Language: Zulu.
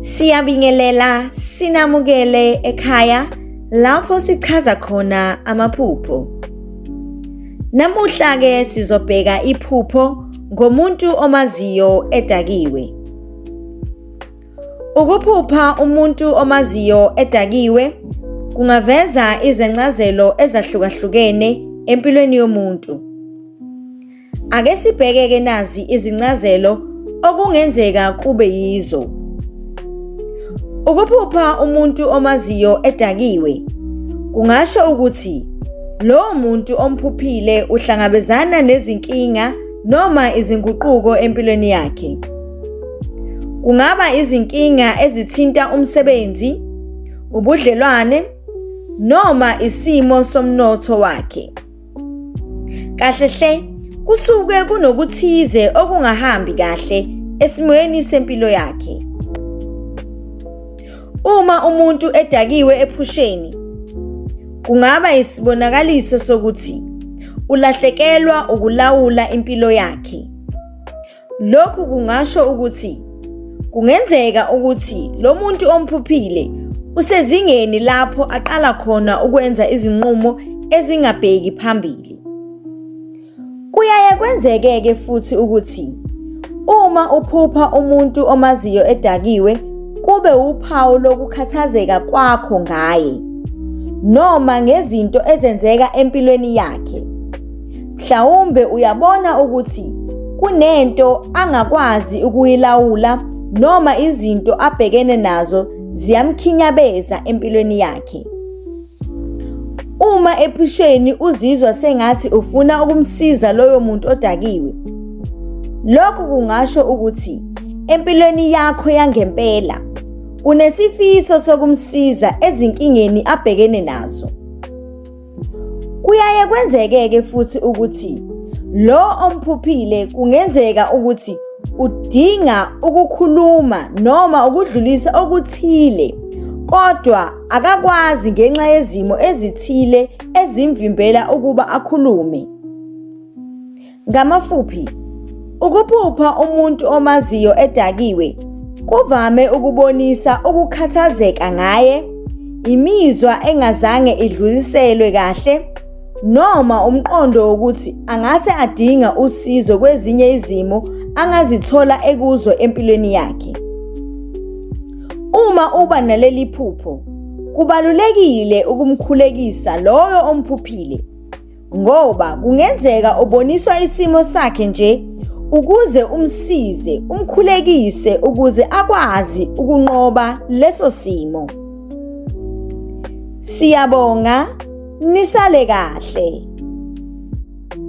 Siyabingelela, sinamukele ekhaya lapho sichaza khona amaphupho. Namuhla ke sizobheka iphupho ngomuntu omaziyo Edakiwe. Ukuphupha umuntu omaziyo Edakiwe kungaveza izencazelo ezahlukahlukene empilweni yomuntu. Ake sibheke ke nazi izincazelo okungenzeka kube yizo. Ukuphupha umuntu omaziyo Edakiwe kungasho ukuthi lo muntu omphuphile uhlangabezana nezinkinga noma izinguquko empilweni yakhe. Kungaba izinkinga ezithinta umsebenzi, ubudlelwane noma isimo somnotho wakhe. Kahle kusuke kunokuthize okungahambi kahle esimweni sempilo yakhe. Uma umuntu edakiwe ephusheni, kungaba isibonakaliso sokuthi ulahlekelwa ukulawula impilo yakhe. Lokhu kungasho ukuthi kungenzeka ukuthi lo muntu omphuphile usezingeni lapho aqala khona ukwenza izinqumo ezingabheki phambili. Kuyaye kwenzeke futhi ukuthi uma uphupha umuntu omaziyo Edakiwe kube uphawu lokukhathazeka kwakho ngaye noma ngezinto ezenzeka empilweni yakhe. Mhlawumbe uyabona ukuthi kunento angakwazi ukuyilawula noma izinto abhekene nazo ziyamkhinyabeza empilweni yakhe. Uma ephusheni uzizwa sengathi ufuna ukumsiza loyo muntu odakiwe, lokhu kungasho ukuthi empilweni yakho yangampela unesifiso sokumsiza ezinkingeni abhekene nazo. Kuyaye kwenzeke futhi ukuthi lo omphuphile kungenzeka ukuthi udinga ukukhuluma noma ukudlulisa okuthile, kodwa akakwazi ngenxa yezimo ezithile ezimvimbela ukuba akhulume. Ngamafuphi, ukuphupha umuntu omaziyo Edakiwe kuvame ukubonisa ukukhathazeka ngaye, imizwa engazange idluliselwe kahle, noma umqondo wokuthi angase adinga usizo kwezinye izimo angazithola ekuzo empilweni yakhe. Uma uba naleli phupho, kubalulekile ukumkhulekisa loyo omphuphile, ngoba kungenzeka uboniswa isimo sakhe nje ukuze umsize, umkhulekise ukuze akwazi ukunqoba leso simo. Siyabonga, nisale kahle.